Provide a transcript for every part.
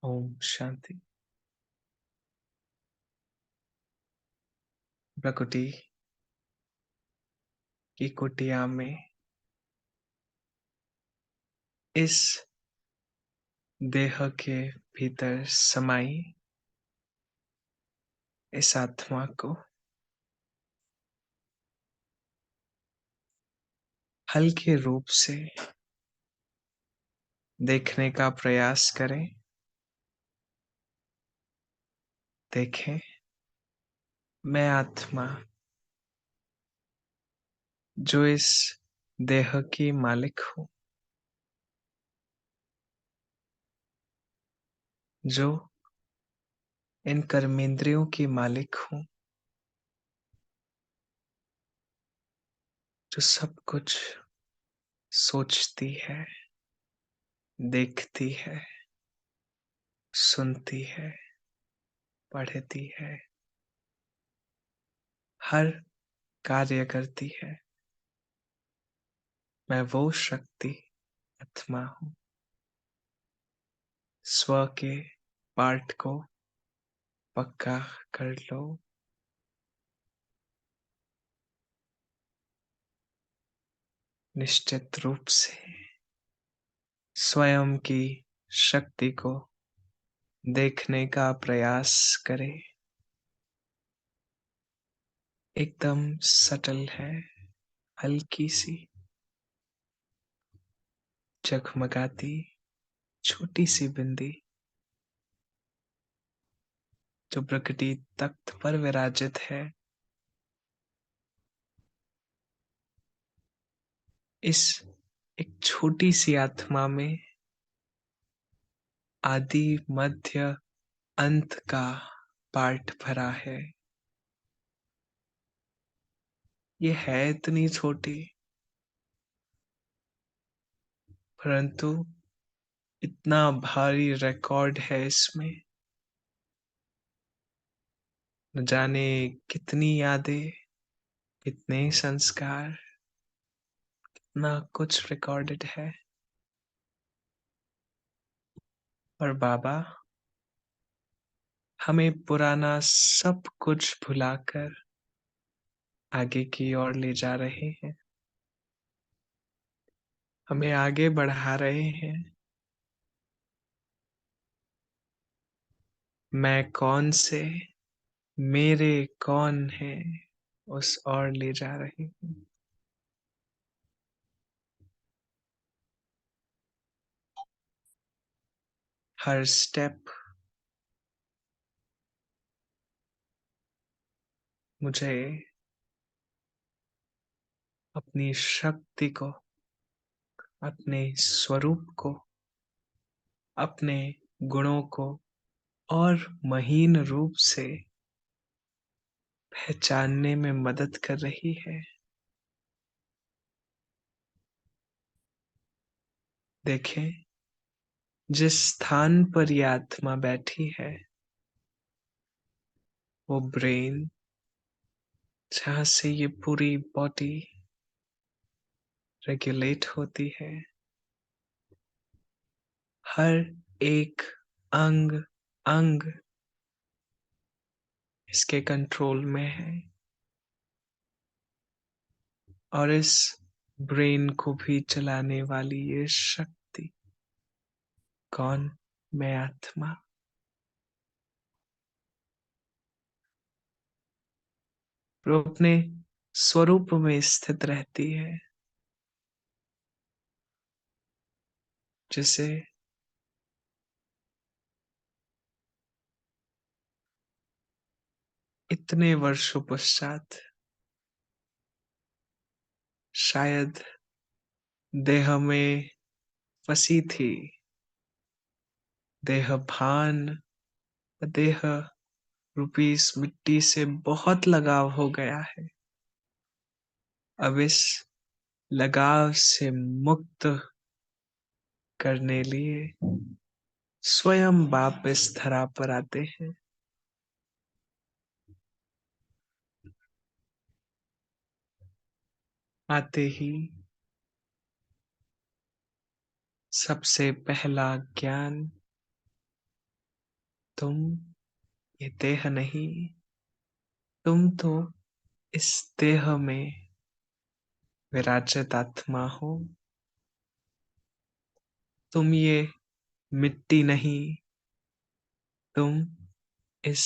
ओम शांति। प्रकृति की कुटिया में इस देह के भीतर समाई इस आत्मा को हल्के रूप से देखने का प्रयास करें। देखें, मैं आत्मा जो इस देह की मालिक हूँ, जो इन कर्मेंद्रियों की मालिक हूँ, जो सब कुछ सोचती है, देखती है, सुनती है, पढ़ती है, हर कार्य करती है। मैं वो शक्ति आत्मा हूँ। स्व के पाठ को पक्का कर लो। निश्चित रूप से स्वयं की शक्ति को देखने का प्रयास करें। एकदम सटल है, हल्की सी जगमगाती छोटी सी बिंदी जो प्रकृति तख्त पर विराजित है। इस एक छोटी सी आत्मा में आदि मध्य अंत का पाठ भरा है। ये है इतनी छोटी, परंतु इतना भारी रिकॉर्ड है इसमें। न जाने कितनी यादें, कितने संस्कार, ना कुछ रिकॉर्डेड है। और बाबा हमें पुराना सब कुछ भुलाकर आगे की ओर ले जा रहे हैं, हमें आगे बढ़ा रहे हैं। मैं कौन से, मेरे कौन है, उस ओर ले जा रहे हैं। हर स्टेप मुझे अपनी शक्ति को, अपने स्वरूप को, अपने गुणों को और महीन रूप से पहचानने में मदद कर रही है। देखें, जिस स्थान पर यह आत्मा बैठी है वो ब्रेन, जहाँ से ये पूरी बॉडी रेगुलेट होती है। हर एक अंग अंग इसके कंट्रोल में है। और इस ब्रेन को भी चलाने वाली ये शक्ति कौन? मैं आत्मा। वो अपने स्वरूप में स्थित रहती है, जिसे इतने वर्षों पश्चात शायद देह में फंसी थी। देह भान, देह रूपी इस मिट्टी से बहुत लगाव हो गया है। अब इस लगाव से मुक्त करने लिए स्वयं बाप इस धरा पर आते हैं। आते ही सबसे पहला ज्ञान तुम ये देह नहीं, तुम तो इस देह में विराजत आत्मा हो। तुम ये मिट्टी नहीं, तुम इस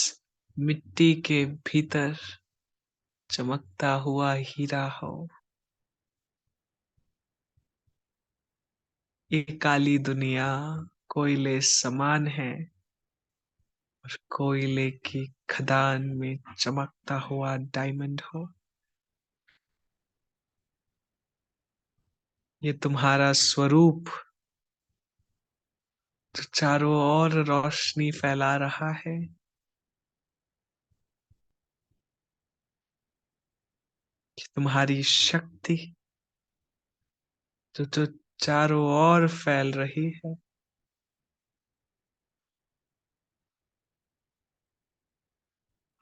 मिट्टी के भीतर चमकता हुआ हीरा हो। ये काली दुनिया कोयले समान है और कोयले की खदान में चमकता हुआ डायमंड हो। ये तुम्हारा स्वरूप जो चारों ओर रोशनी फैला रहा है। ये तुम्हारी शक्ति जो चारों ओर फैल रही है।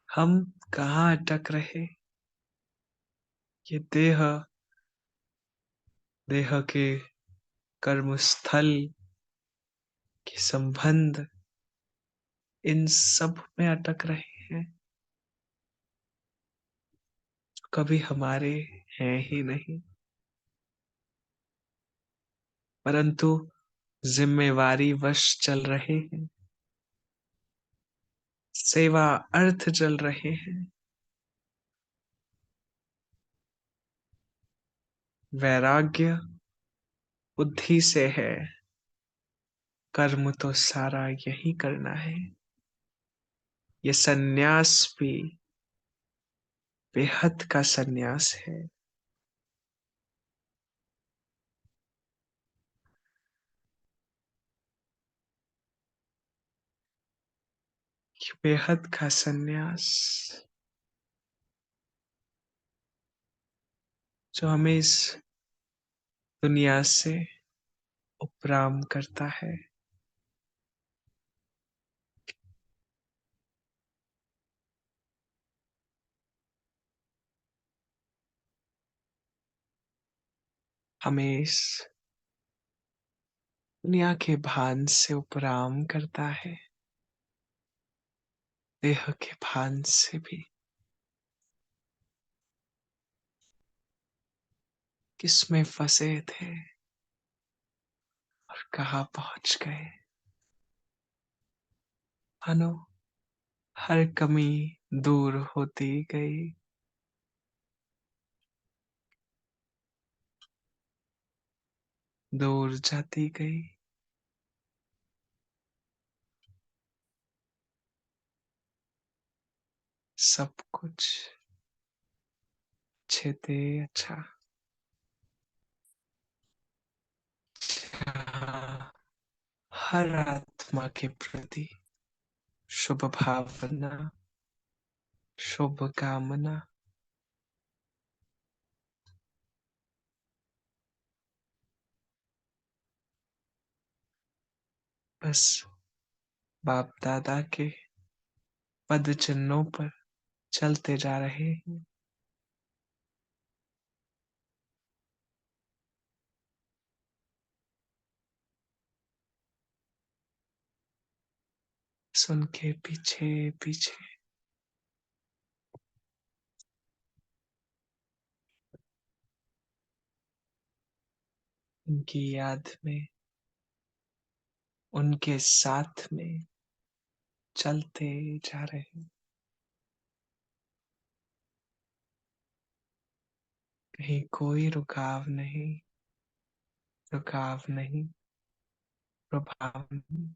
हम कहाँ अटक रहे? ये देह के कर्म स्थल के संबंध, इन सब में अटक रहे हैं। कभी हमारे हैं ही नहीं, परंतु जिम्मेवारी वश चल रहे हैं, सेवा अर्थ चल रहे हैं। वैराग्य बुद्धि से है, कर्म तो सारा यही करना है। ये सन्यास भी बेहद का सन्यास है। ये बेहद का सन्यास जो हमें इस दुनिया से उपराम करता है। हमें इस दुनिया के भान से उपराम करता है, देह के भान से भी। किसमें फंसे थे और कहाँ पहुंच गए। मानो हर कमी दूर होती गई, दूर जाती गई। सब कुछ अच्छे थे, अच्छा। जहाँ हर आत्मा के प्रति शुभ भावना, शुभ कामना। बस बाप दादा के पद चिन्हों पर चलते जा रहे हैं। सुन के पीछे पीछे उनकी याद में, उनके साथ में चलते जा रहे हैं। कहीं कोई रुकाव नहीं, रुकाव नहीं, प्रभाव नहीं।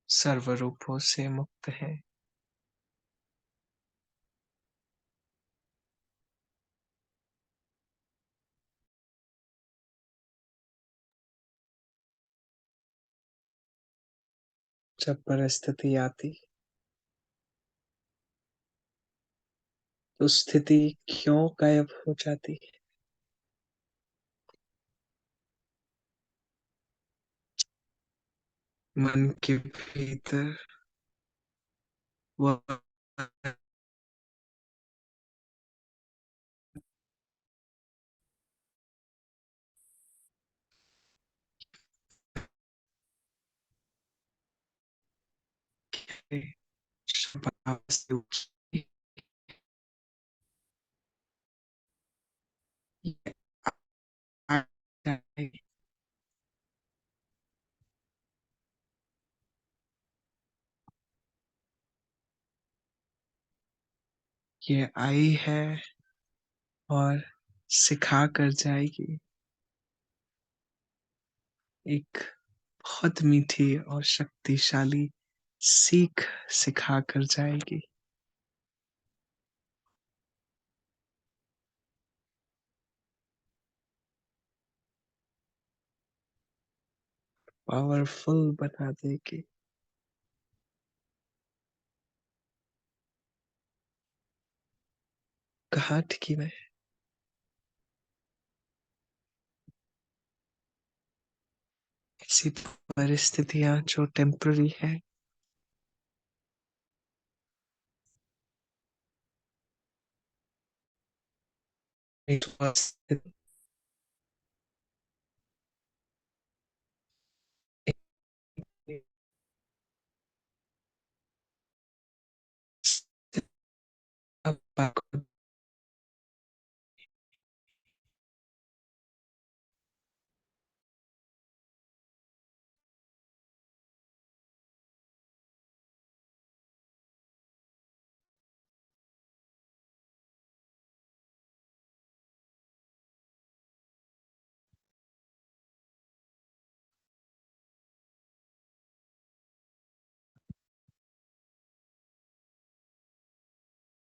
सर्व रूपों से मुक्त है। जब परिस्थिति आती तो स्थिति क्यों गायब हो जाती? मन के भीतर वह स्वभाव से उठी, ये आ जाए, ये आई है और सिखा कर जाएगी। एक बहुत मीठी और शक्तिशाली सीख सिखा कर जाएगी। पावरफुल बना देगी। कहाँ टिकी मैं? ऐसी परिस्थितियां जो टेम्पररी है, एक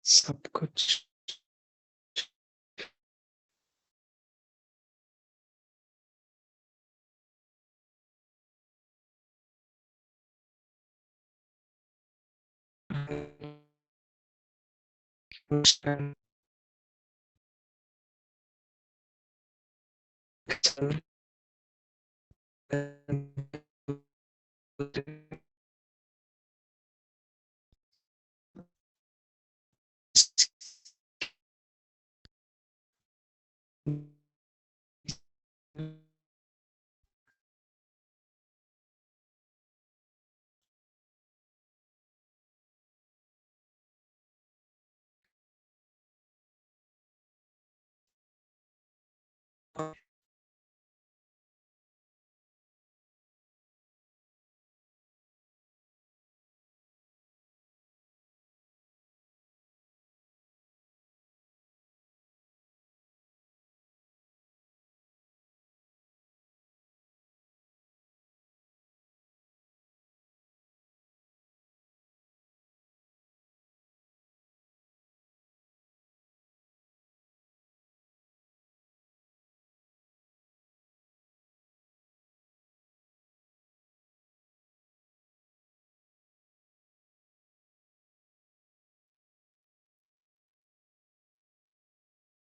सब कुछ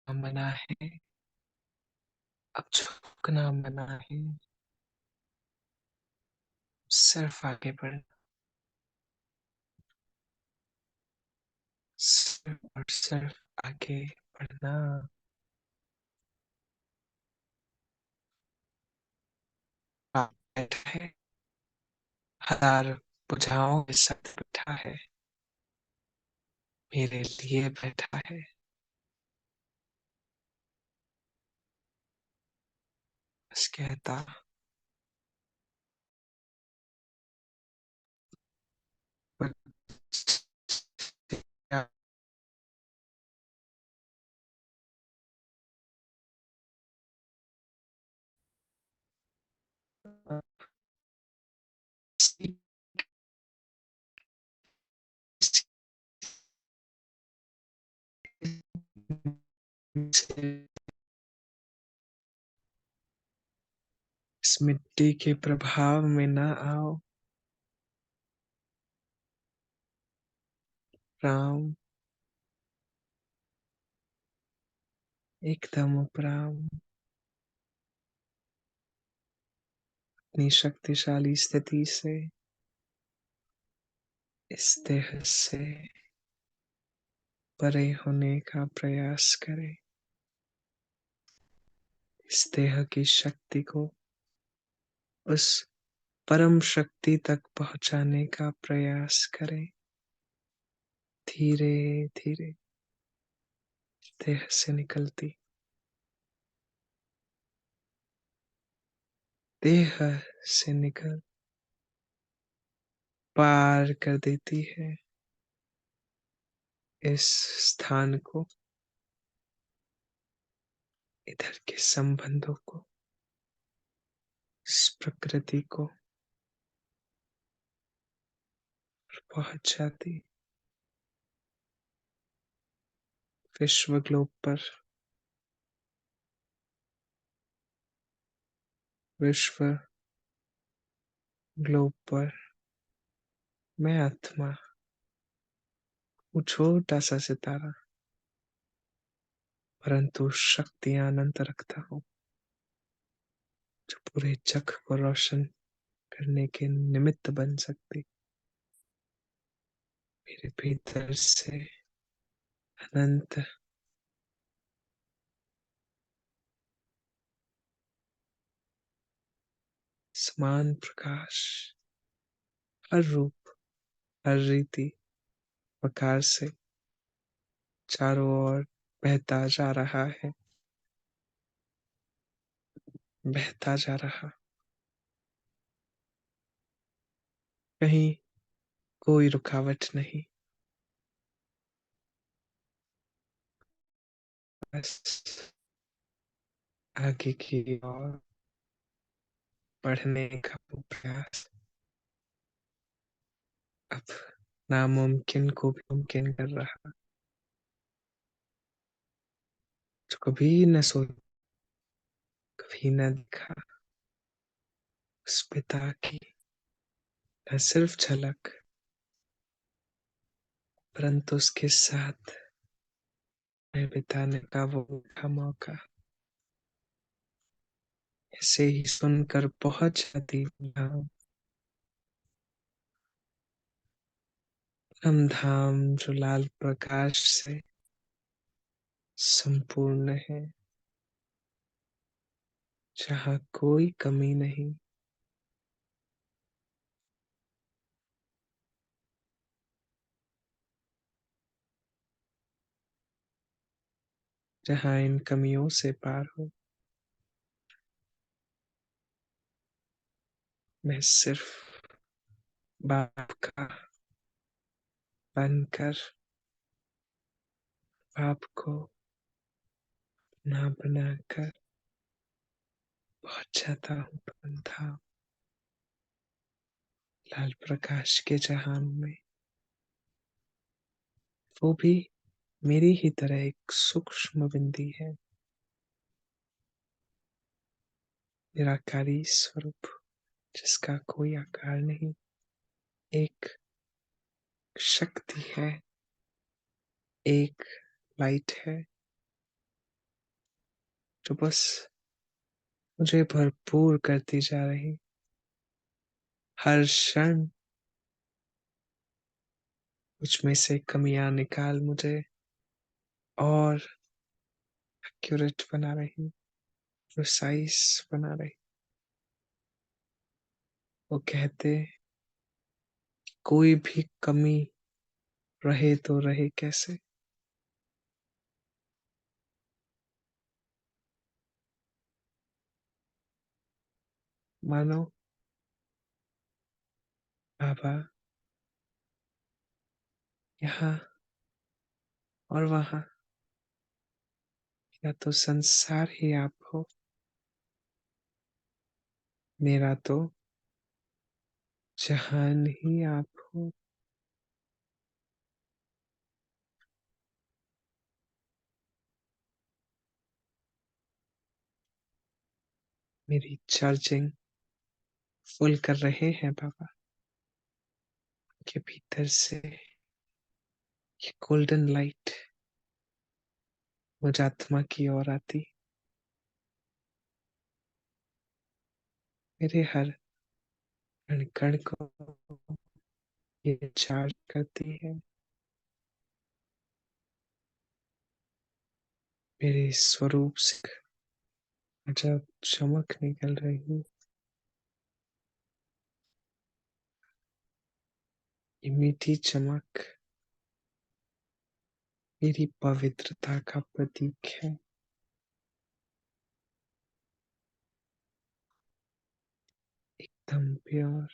मना है, अब झुकना मना है, सिर्फ आगे बढ़ना, सिर्फ और सिर्फ आगे बढ़ना। आप बैठा है, हजार बुझाओं के साथ बैठा है, मेरे लिए बैठा है, बस कहता इस मिट्टी के प्रभाव में ना आओ। राम एकदम उपराम, अपनी शक्तिशाली स्थिति से इस देह से परे होने का प्रयास करें। इस देह की शक्ति को उस परम शक्ति तक पहुंचाने का प्रयास करें। धीरे धीरे देह से निकलती देह से निकल पार कर देती है इस स्थान को, इधर के संबंधों को, इस प्रकृति को पहुंच जाती विश्व ग्लोब पर। विश्व ग्लोब पर मैं आत्मा हूँ, छोटा सा सितारा, परंतु शक्ति अनंत रखता हूँ, जो पूरे जग को रोशन करने के निमित्त बन सकती। मेरे भीतर से अनंत समान प्रकाश हर रूप, हर रीति प्रकार से चारों ओर बहता जा रहा है, बहता जा रहा। कहीं कोई रुकावट नहीं, बस आगे की ओर बढ़ने का प्रयास। अब नामुमकिन को भी मुमकिन कर रहा, जो कभी न सोचा, कभी न देखा, उस पिता की न सिर्फ झलक, परंतु उसके साथ में बिताने का वो मीठा मौका। ऐसे ही सुनकर पहुंच जाती धाम, परम धाम जो लाल प्रकाश से संपूर्ण है, जहाँ कोई कमी नहीं, जहाँ इन कमियों से पार हो। मैं सिर्फ बाप का बनकर बाप को ना बनाकर पहुंच जाता हूँ परम धाम, लाल प्रकाश के जहान में। वो भी मेरी ही तरह एक सूक्ष्म बिंदी है, निराकारी स्वरूप जिसका कोई आकार नहीं। एक शक्ति है, एक लाइट है, जो बस मुझे भरपूर करती जा रही। हर क्षण मुझ में से कमियां निकाल मुझे और एक्यूरेट बना रही, प्रिसाइज बना रही। वो कहते कोई भी कमी रहे तो रहे कैसे, मानो बाबा यहाँ और वहाँ, या तो संसार ही आप हो, मेरा तो जहान ही आप हो। मेरी चार्जिंग फुल कर रहे हैं बाबा के भीतर से। ये गोल्डन लाइट मुझ आत्मा की ओर आती, मेरे हर कण कण को ये चार्ज करती है। मेरे स्वरूप से जब चमक निकल रही, ये मीठी चमक मेरी पवित्रता का प्रतीक है। एकदम प्योर।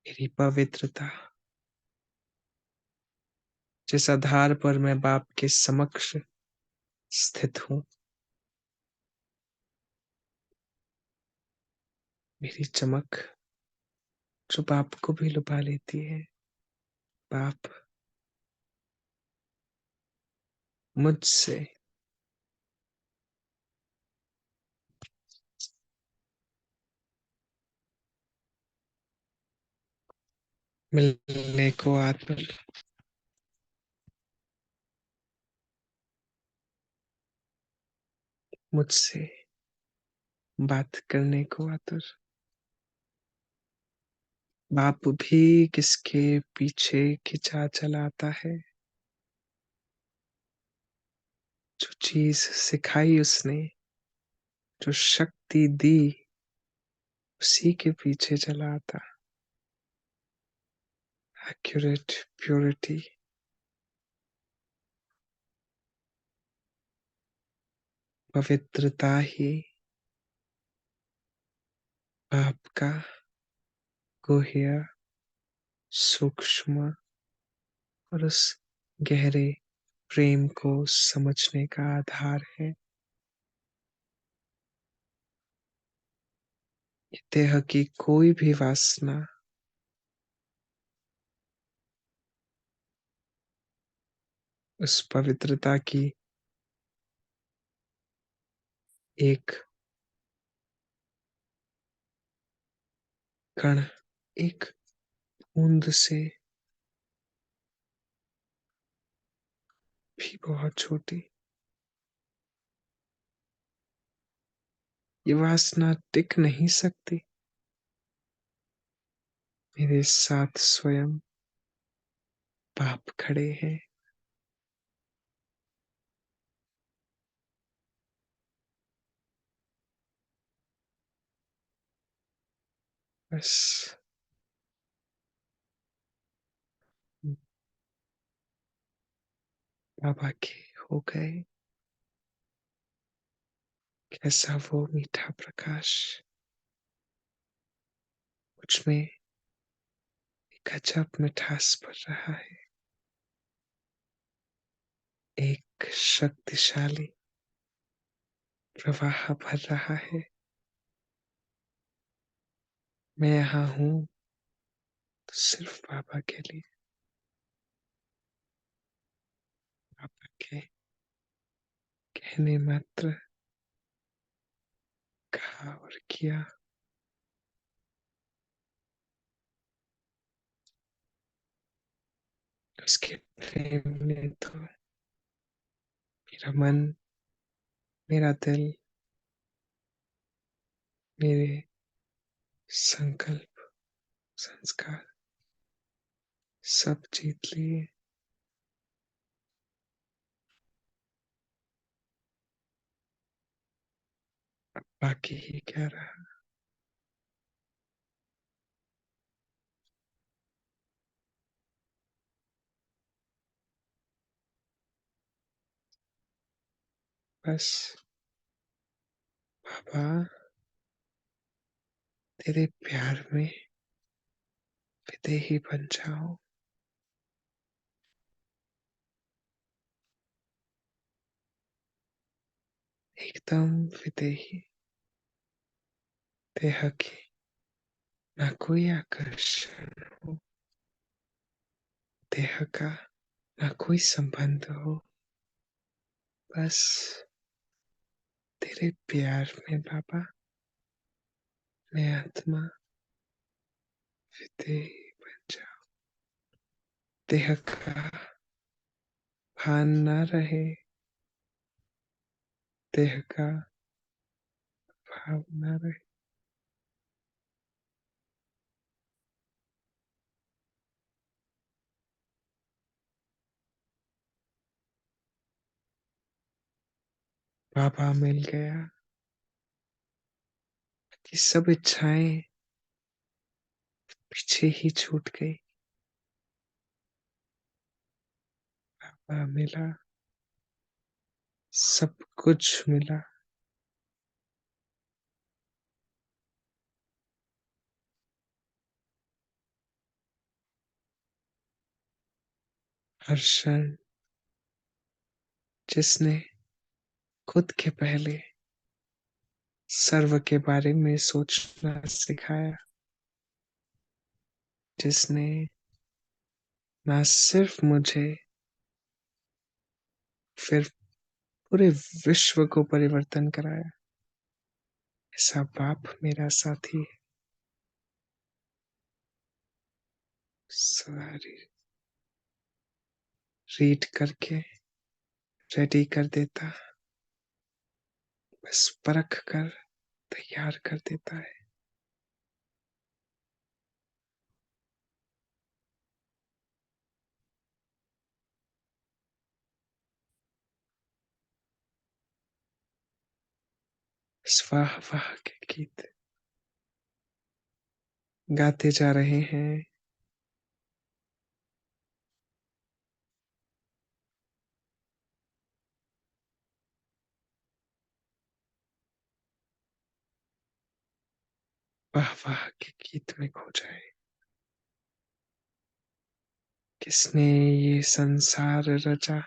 मेरी पवित्रता, जिस आधार पर मैं बाप के समक्ष स्थित हूँ, मेरी चमक जो बाप को भी लुभा लेती है। बाप मुझसे मिलने को आतुर, मुझसे बात करने को आतुर। बाप भी किसके पीछे खिंचा चलाता है। जो चीज सिखाई उसने, जो शक्ति दी, उसी के पीछे चला आता। एक्यूरेट प्योरिटी, पवित्रता ही बाप का गुह्य, सूक्ष्म और उस गहरे प्रेम को समझने का आधार है। ये देह की कोई भी वासना उस पवित्रता की एक कण, एक बूंद से भी बहुत छोटी, ये वासना टिक नहीं सकती। मेरे साथ स्वयं बाप खड़े हैं। बस बाबा के हो गए। कैसा वो मीठा प्रकाश मुझ में एक अजब मिठास भर रहा है। एक शक्तिशाली प्रवाह भर रहा है। मैं यहाँ हूँ तो सिर्फ बाबा के लिए। बाबा के कहने मात्र कहा और किया। उसके प्रेम ने तो मेरा मन, मेरा दिल, मेरे संकल्प, संस्कार सब जीत लिए। बाकी ही क्या रहा। बस बाबा, तेरे प्यार में विदेही बन जाओ। एकदम विदेही। देह की ना कोई आकर्षण हो, देह का ना कोई संबंध हो। बस तेरे प्यार में बाबा मैं आत्मा विदेही बन जाऊं। देह का भान न रहे, देह का भाव ना रहे। बाबा मिल गया कि सब इच्छाएं पीछे ही छूट गई। बाबा मिला, सब कुछ मिला। हर क्षण जिसने खुद के पहले सर्व के बारे में सोचना सिखाया, जिसने ना सिर्फ मुझे फिर पूरे विश्व को परिवर्तन कराया, ऐसा बाप मेरा साथी सारी रीड करके रेडी कर देता, बस परख कर तैयार कर देता है। बस वाह वाह के गीत गाते जा रहे हैं। वाह वाह के गीत में खो जाए। किसने ये संसार रचा,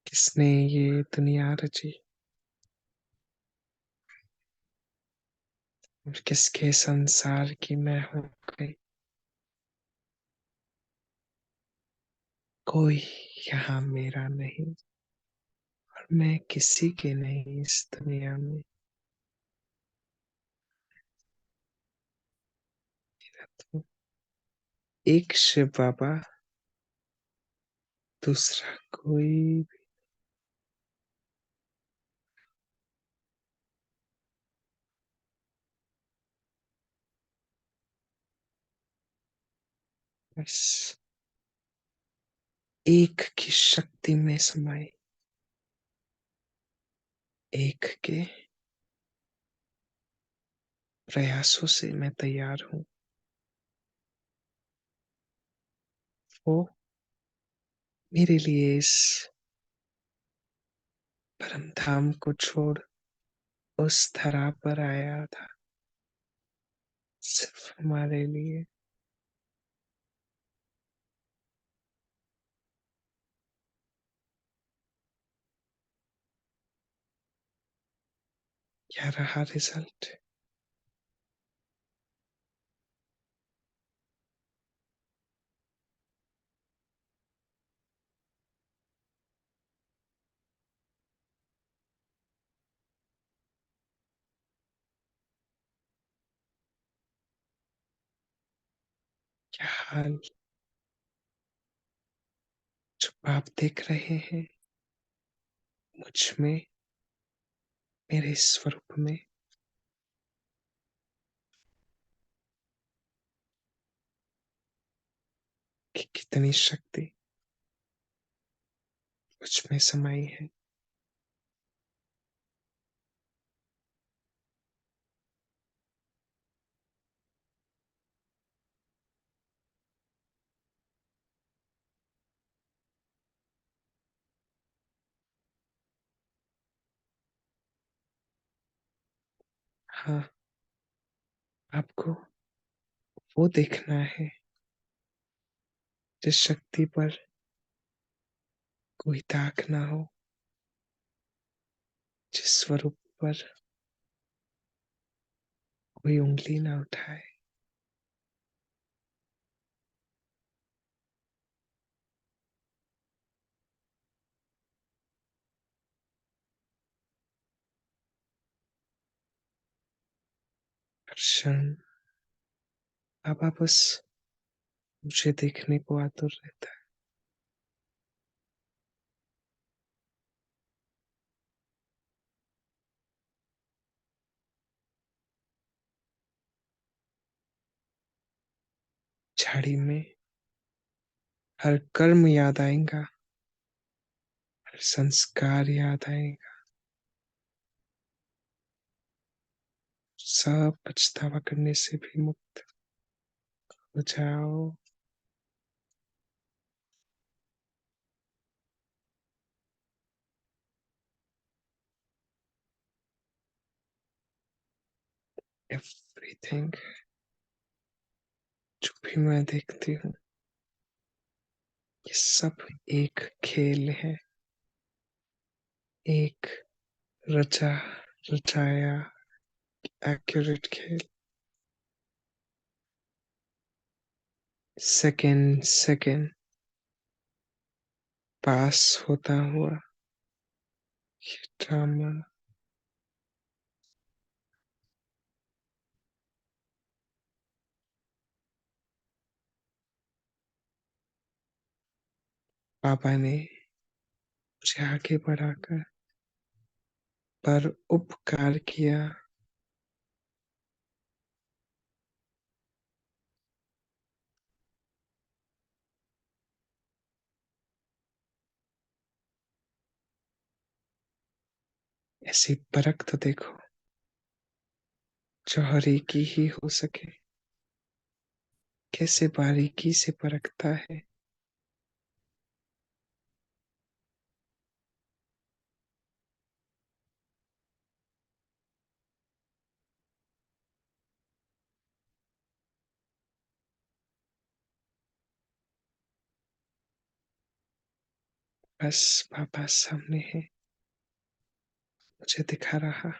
किसने ये दुनिया रची, और किसके संसार की मैं हो गई। कोई यहाँ मेरा नहीं, और मैं किसी के नहीं इस दुनिया में। तो एक शिव बाबा, दूसरा कोई। बस एक की शक्ति में समाई, एक के प्रयासों से मैं तैयार हूँ। वो मेरे लिए इस परम धाम को छोड़ उस धरा पर आया था, सिर्फ हमारे लिए। क्या रहा रिजल्ट? क्या हाल जो आप देख रहे हैं मुझ में, मेरे स्वरूप में, कि कितनी शक्ति मुझ में समाई है। हाँ, आपको वो देखना है जिस शक्ति पर कोई दाग ना हो, जिस स्वरूप पर कोई उंगली ना उठाए। हर क्षण बाबा बस मुझे देखने को आतुर रहता है। घड़ी में हर कर्म याद आएगा, हर संस्कार याद आएगा, सब पछतावा करने से भी मुक्त हो जाओ। एवरीथिंग जो भी मैं देखती हूँ, ये सब एक खेल है, एक रचा रचाया एक्यूरेट खेल। सेकंड सेकंड पास होता हुआ ये ड्रामा। पापा ने मुझे आगे बढ़ाकर पर उपकार किया। ऐसी परख तो देखो जो हर एक ही हो सके, कैसे बारीकी से परखता है। बस पापा सामने है, मुझे दिखा रहा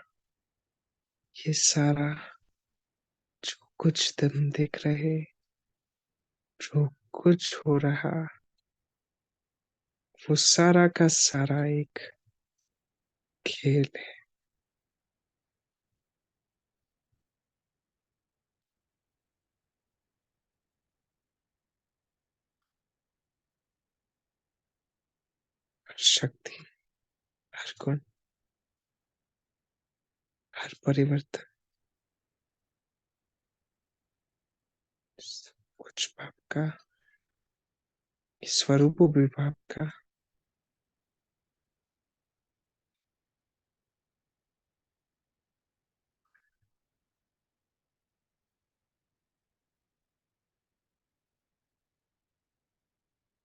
ये सारा जो कुछ तुम देख रहे, जो कुछ हो रहा, वो सारा का सारा एक खेल है। हर शक्ति, हर गुण, हर परिवर्तन, सब कुछ बाप का, स्वरूप भी बाप का।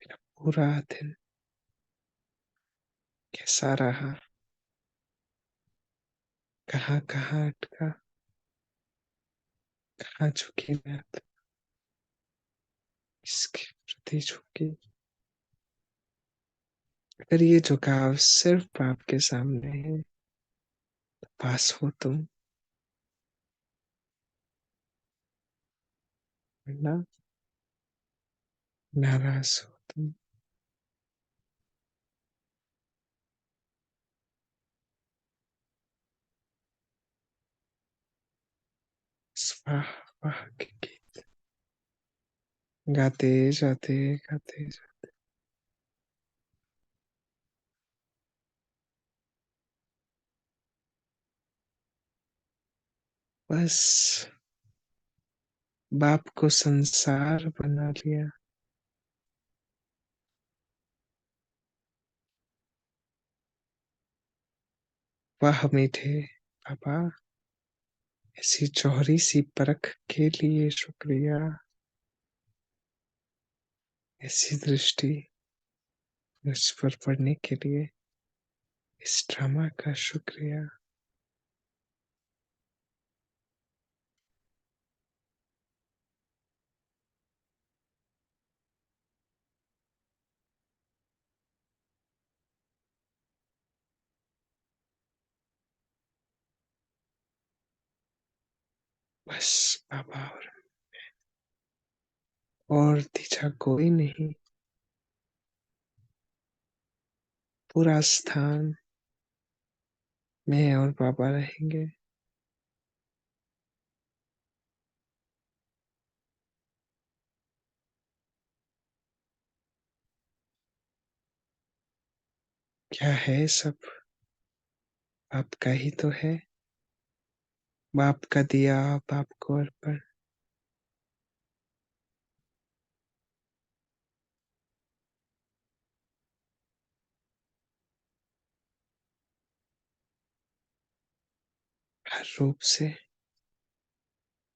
मेरा पूरा दिन कैसा रहा, कहाँ कहाँ अटका, कहाँ झुकी मैं, इसके प्रति झुकी। अगर ये झुकाव सिर्फ बाप के सामने है, पास हो तुम, वरना नाराज हो तुम। स्वाह वाह के गीत गाते जाते, गाते जाते। बस बाप को संसार बना लिया। वाह मीठे पापा, ऐसी चौहरी सी परख के लिए शुक्रिया, ऐसी दृष्टि मुझ पर पड़ने के लिए इस ड्रामा का शुक्रिया। बस पापा और तीछा कोई नहीं, पूरा स्थान मैं और पापा रहेंगे। क्या है सब बाप का ही तो है, बाप का दिया बाप को अर्पण। हर रूप से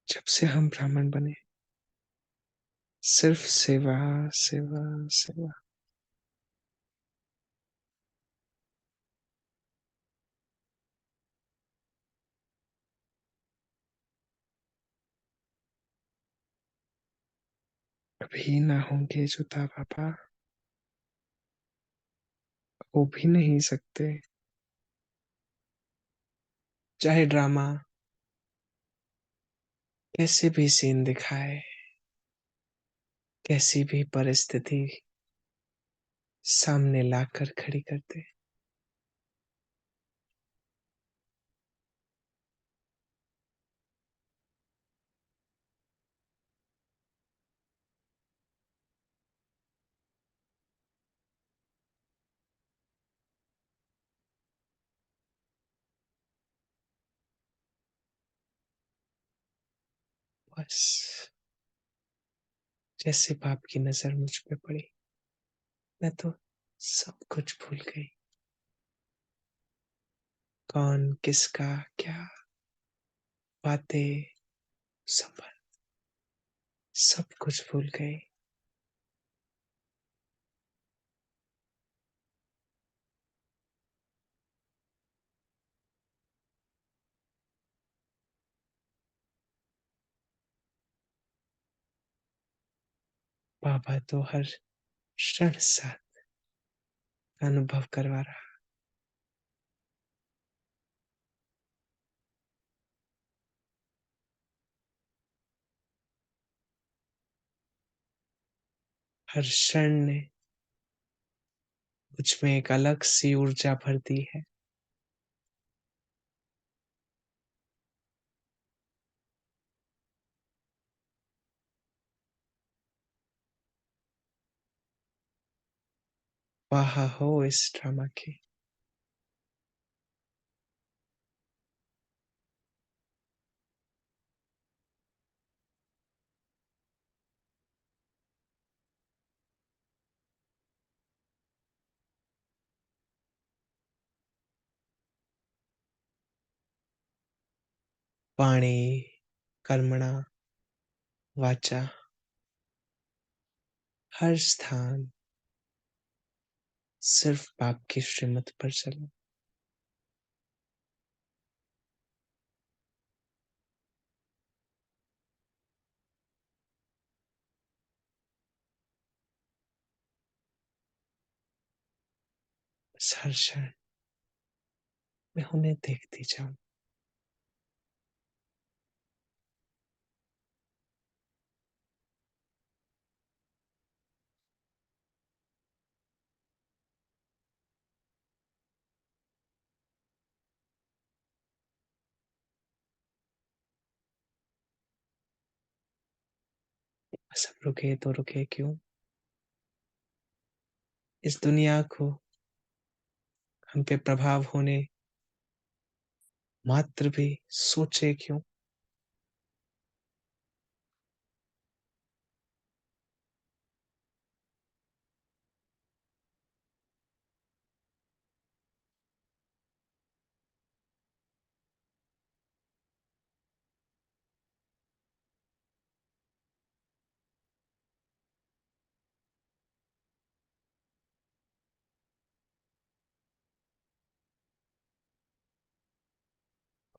जब से हम ब्राह्मण बने, सिर्फ सेवा, सेवा, सेवा। कभी ना होंगे जुदा बाबा, हो भी नहीं सकते। चाहे ड्रामा कैसे भी सीन दिखाए, कैसी भी परिस्थिति सामने लाकर खड़ी कर दे, बस जैसे बाप की नजर मुझ पे पड़ी, मैं तो सब कुछ भूल गई। कौन किसका क्या, बातें, संबंध, सब कुछ भूल गई। बाबा तो हर क्षण साथ अनुभव करवा रहा। हर क्षण ने मुझ में एक अलग सी ऊर्जा भर दी है। वाह हो इस ड्रामा की। वाणी, कर्मणा, वाचा, हर स्थान सिर्फ बाप की श्रीमत पर चलो। बस हर क्षण मैं उन्हें देखती जाऊं। बस अब रुके तो रुके क्यों? इस दुनिया को हम पे प्रभाव होने मात्र भी सोचे क्यों?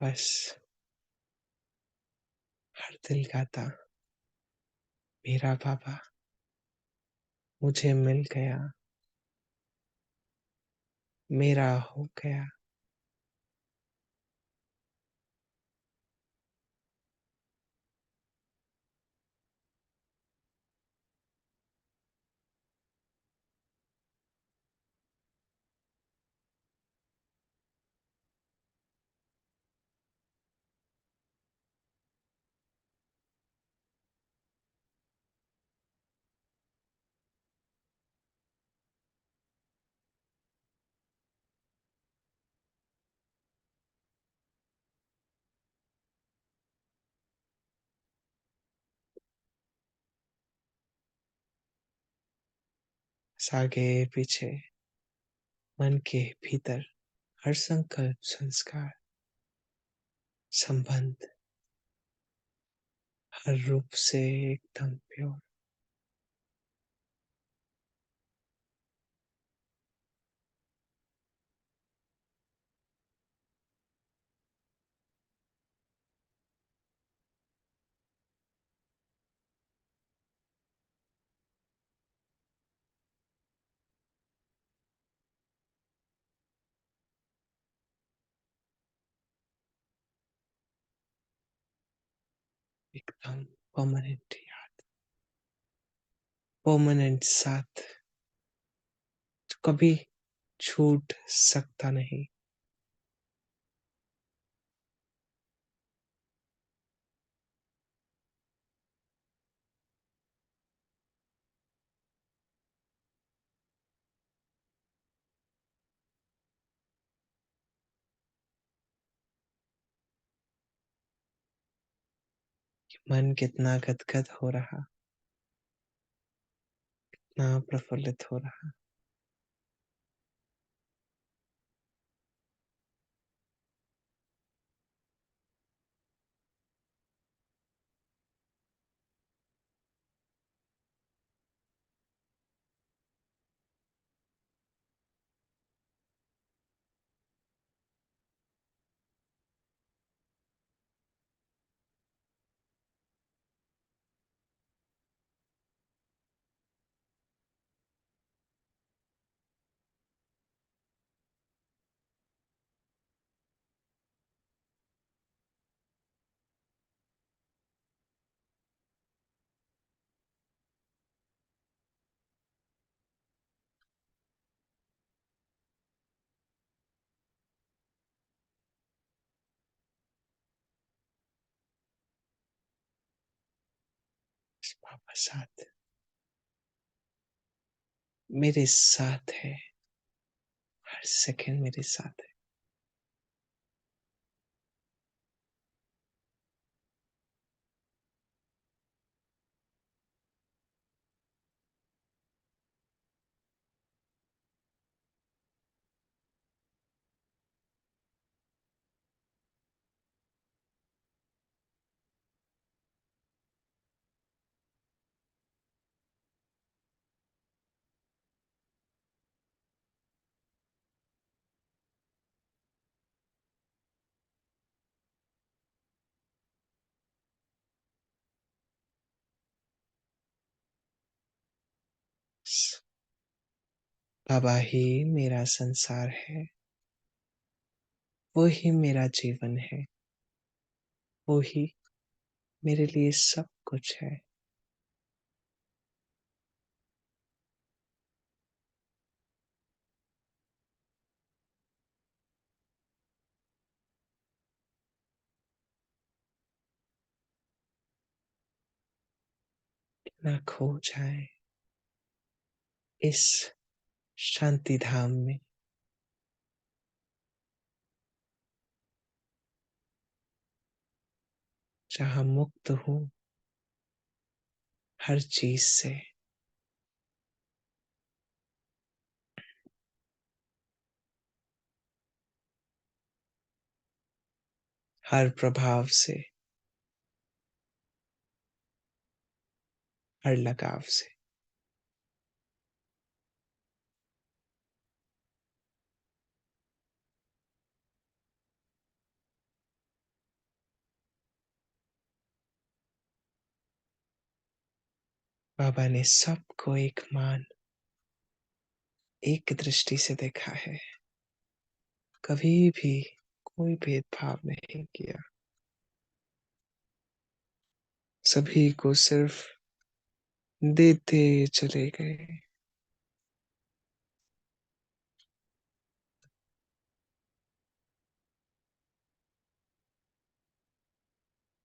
बस हर दिल गाता मेरा बाबा मुझे मिल गया, मेरा हो गया। बस आगे पीछे मन के भीतर हर संकल्प संस्कार संबंध हर रूप से एकदम प्योर, एकदम परमानेंट याद, परमानेंट साथ जो कभी छूट सकता नहीं। मन कितना गदगद हो रहा, कितना प्रफुल्लित हो रहा। बाबा साथ, मेरे साथ है, हर सेकंड मेरे साथ है। बाबा ही मेरा संसार है, वो ही मेरा जीवन है, वो ही मेरे लिए सब कुछ है। ना खो जाए इस शांति धाम में, जहाँ मुक्त हूँ हर चीज से, हर प्रभाव से, हर लगाव से। बाबा ने सबको एक मान, एक दृष्टि से देखा है, कभी भी कोई भेदभाव नहीं किया, सभी को सिर्फ देते चले गए।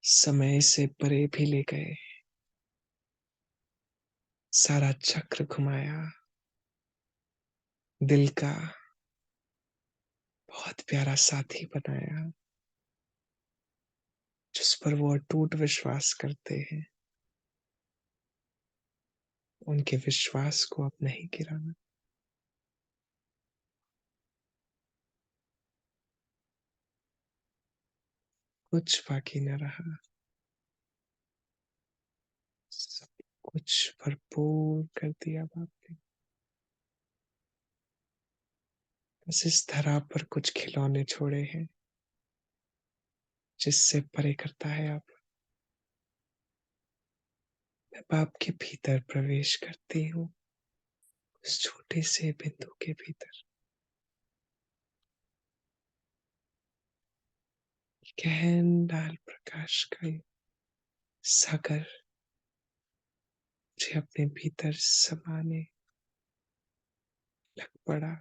समय से परे भी ले गए, सारा चक्र घुमाया, दिल का बहुत प्यारा साथी बनाया, जिस पर वो अटूट विश्वास करते हैं। उनके विश्वास को अब नहीं गिराना। कुछ बाकी न रहा। सब कुछ भरपूर कर दिया बाप ने। बस इस धरा पर कुछ खिलौने छोड़े हैं, जिससे परे करता है आप। मैं बाप के भीतर प्रवेश करती हूँ, उस छोटे से बिंदु के भीतर। गहन लाल प्रकाश का ये सागर मुझे अपने भीतर समाने लग पड़ा।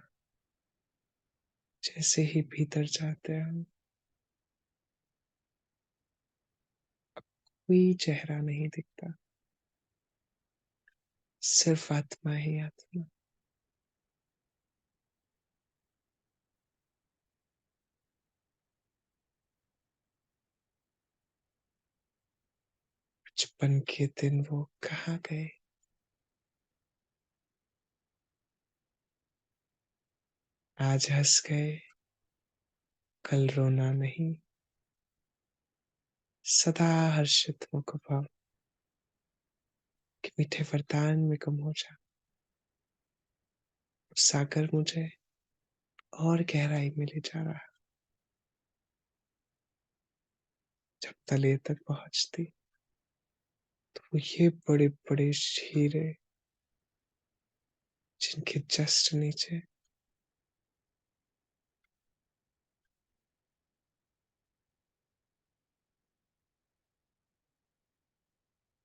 जैसे ही भीतर जाते हैं, कोई चेहरा नहीं दिखता, सिर्फ आत्मा ही आत्मा। बचपन के दिन वो कहाँ गए? आज हंस गए, कल रोना नहीं। सदा हर्षित मुखभाव के मीठे वरदान में गुम हो जा। सागर मुझे और गहराई में ले जा रहा। जब तले तक पहुंचती तो वो ये बड़े बड़े हीरे, जिनके जस्ट नीचे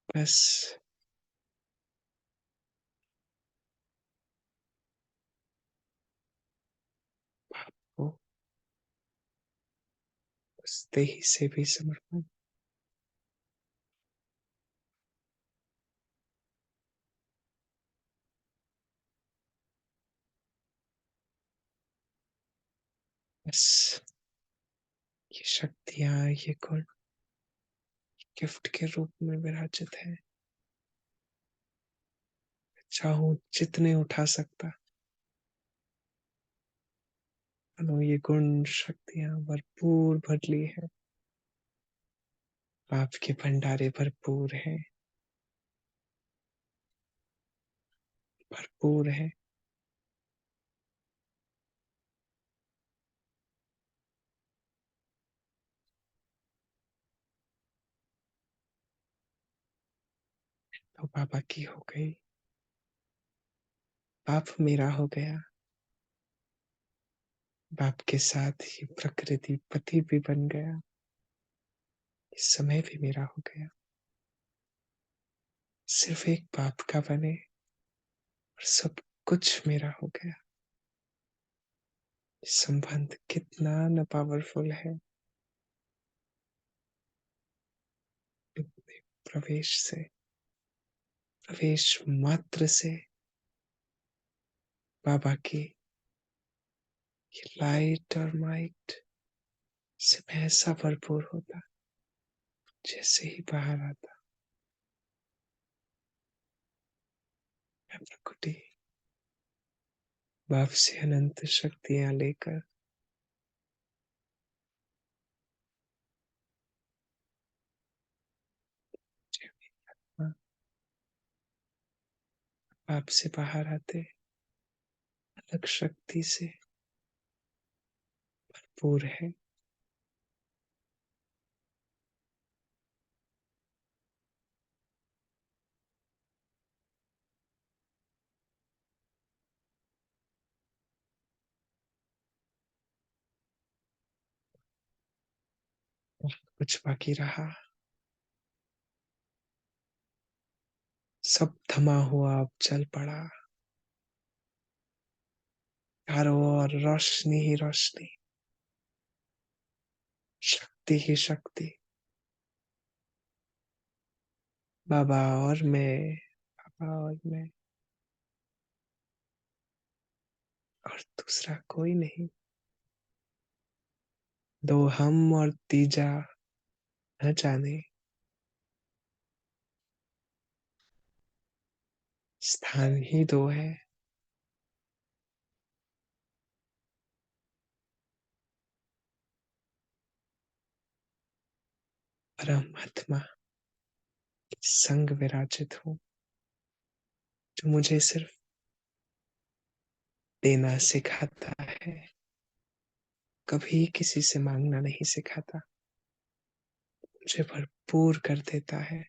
बस वो उस देही से भी समर्पण। बस ये शक्तियां, ये गुण गिफ्ट के रूप में विराजित है। चाहूं जितने उठा सकता, मानो ये गुण शक्तियां भरपूर भरली है। आपके भंडारे भरपूर है, भरपूर है। तो बाबा की हो गई, बाप मेरा हो गया। बाप के साथ ही प्रकृति पति भी बन गया। इस समय भी मेरा हो गया। सिर्फ एक बाप का बने और सब कुछ मेरा हो गया। संबंध कितना न पावरफुल है। इतने प्रवेश से, प्रवेश मात्र से बाबा की ये लाइट और माइट से मैं ऐसा भरपूर होता। जैसे ही बाहर आता, मैं प्रकृति बाप से अनंत शक्तियां लेकर बाप से बाहर आते, अलग शक्ति से भरपूर है। कुछ बाकी रहा, सब थमा हुआ अब चल पड़ा। चारों ओर रोशनी ही रोशनी, शक्ति ही शक्ति। बाबा और मैं, बाबा और मैं, और दूसरा कोई नहीं। दो हम और तीजा न जाने। स्थान ही दो है। परमात्मा संग विराजित हूँ, जो मुझे सिर्फ देना सिखाता है, कभी किसी से मांगना नहीं सिखाता, मुझे भरपूर कर देता है,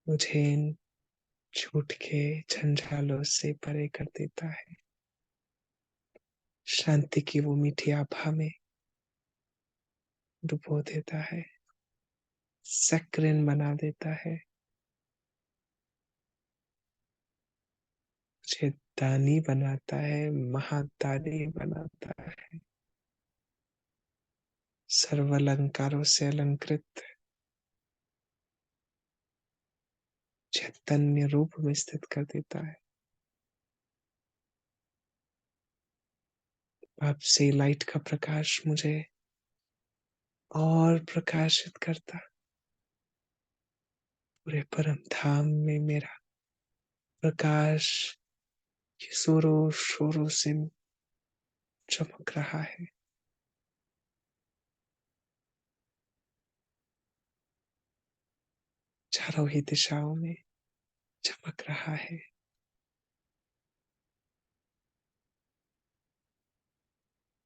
मुझे इन झूठ के जंजालों से परे कर देता है, शांति की वो मीठी आभा में डुबो देता है, सक्रिन बना देता है, मुझे दानी बनाता है, महादानी बनाता है, सर्व अलंकारों से अलंकृत चैतन्य रूप में स्थित कर देता है। आपसे लाइट का प्रकाश मुझे और प्रकाशित करता, पूरे परम धाम में मेरा प्रकाश जोरों शोरों से चमक रहा है। चारों ही दिशाओं में चमक रहा है।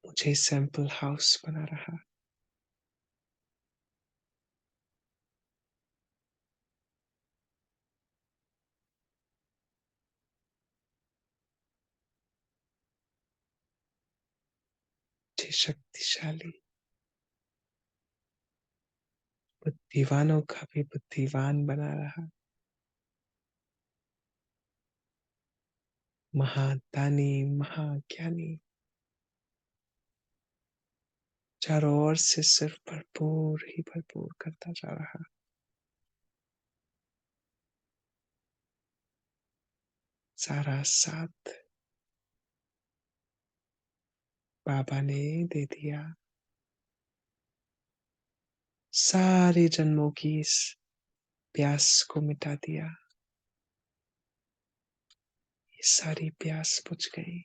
मुझे सैंपल हाउस बना रहा, मुझे शक्तिशाली बुद्धिवानों का भी बुद्धिवान बना रहा, महादानी महाज्ञानी चारों ओर से सिर्फ भरपूर ही भरपूर करता जा रहा। सारा साथ बाबा ने दे दिया, सारे जन्मों की इस प्यास को मिटा दिया, ये सारी प्यास बुझ गई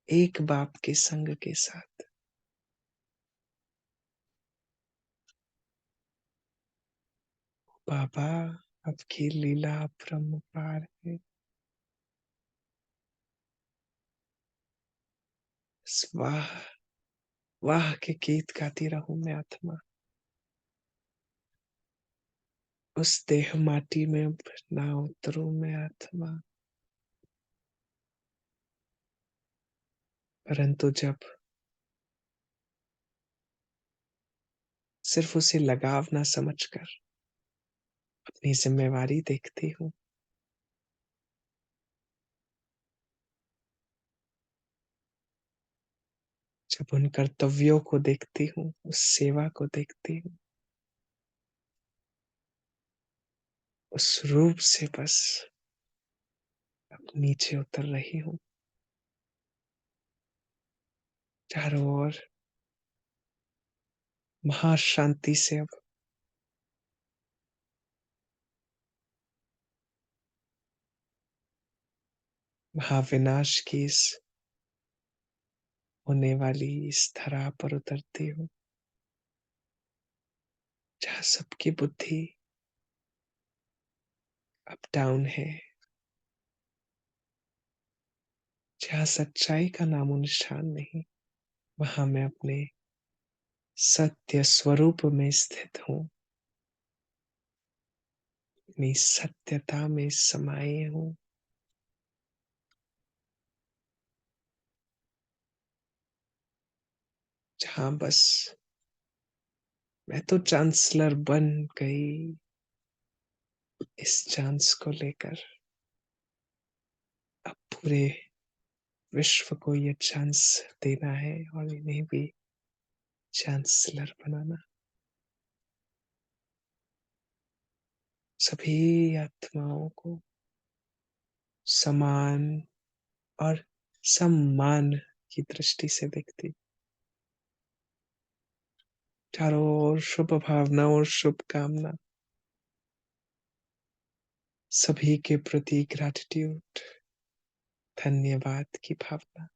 एक बाप के संग के साथ। बाबा आपकी लीला परम्पार है, वाह वाह के गीत गाती रहूं मैं आत्मा, उस देह माटी में ना उतरूं मैं आत्मा, परंतु जब सिर्फ उसे लगाव ना समझकर अपनी जिम्मेवारी देखती हूँ, जब उन कर्तव्यों को देखती हूँ, उस सेवा को देखती हूँ, उस रूप से बस अब नीचे उतर रही हूँ। चारों ओर महाशांति से अब महाविनाश की इस होने वाली इस धरा पर उतरती हूँ, जहाँ सबकी बुद्धि अप डाउन है, जहाँ सच्चाई का नामो निशान नहीं, वहां मैं अपने सत्य स्वरूप में स्थित हूँ, अपनी सत्यता में समाये हूँ, जहाँ बस मैं तो चांसलर बन गई, इस चांस को लेकर अब पूरे विश्व को ये चांस देना है और इन्हें भी चांसलर बनाना। सभी आत्माओं को समान और सम्मान की दृष्टि से देखती, चारों ओर शुभ भावना और शुभकामना, सभी के प्रति ग्रैटिट्यूड, धन्यवाद की भावना।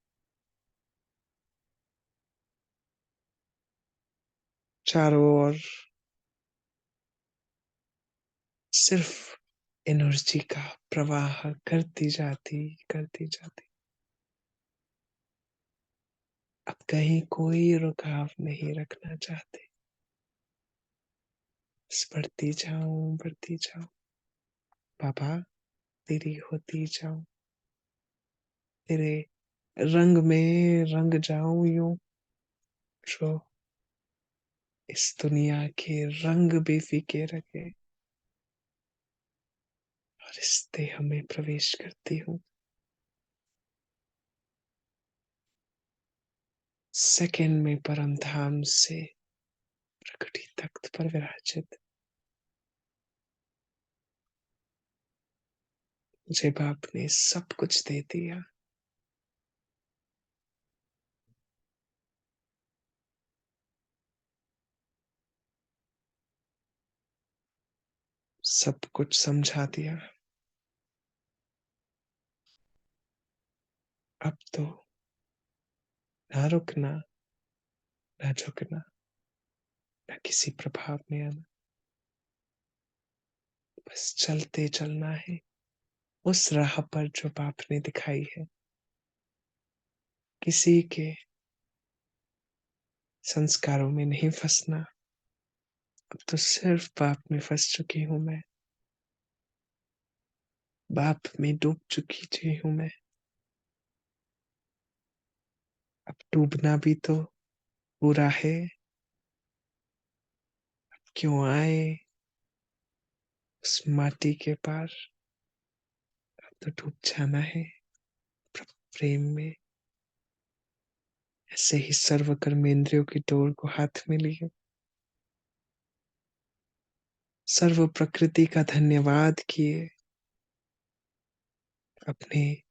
चारों ओर सिर्फ एनर्जी का प्रवाह करती जाती। अब कहीं कोई रुकाव नहीं रखना चाहते। बस बढ़ती जाओ। बाबा, तेरी होती जाऊं, तेरे रंग में रंग जाऊं यूं, जो इस दुनिया के रंग भी फीके रखे और इस देह में प्रवेश करती हूँ। सेकंड में परम धाम से प्रकृति तख्त पर विराजित मुझे बाप ने सब कुछ दे दिया। सब कुछ समझा दिया। अब तो ना रुकना, ना झुकना, ना किसी प्रभाव में आना। बस चलते चलना है उस राह पर जो बाप ने दिखाई है। किसी के संस्कारों में नहीं फंसना। अब तो सिर्फ बाप में फंस चुकी हूं मैं। बाप में डूब चुकी हूं मैं। अब डूबना भी तो बुरा है। क्यों आए उस माटी के पार। अब तो डूब जाना है प्रेम में। ऐसे ही सर्व कर्मेंद्रियों की डोर को हाथ में लिए सर्व प्रकृति का धन्यवाद किए, अपने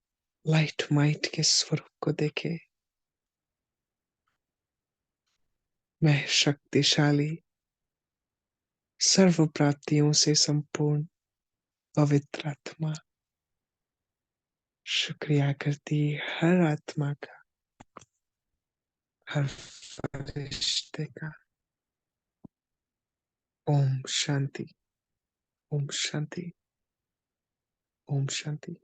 लाइट माइट के स्वरूप को देखे। मैं शक्तिशाली, सर्व प्राप्तियों से संपूर्ण पवित्र आत्मा शुक्रिया करती हर आत्मा का, हर फरिश्ते का। ओम शांति, ओम शांति, ओम शांति।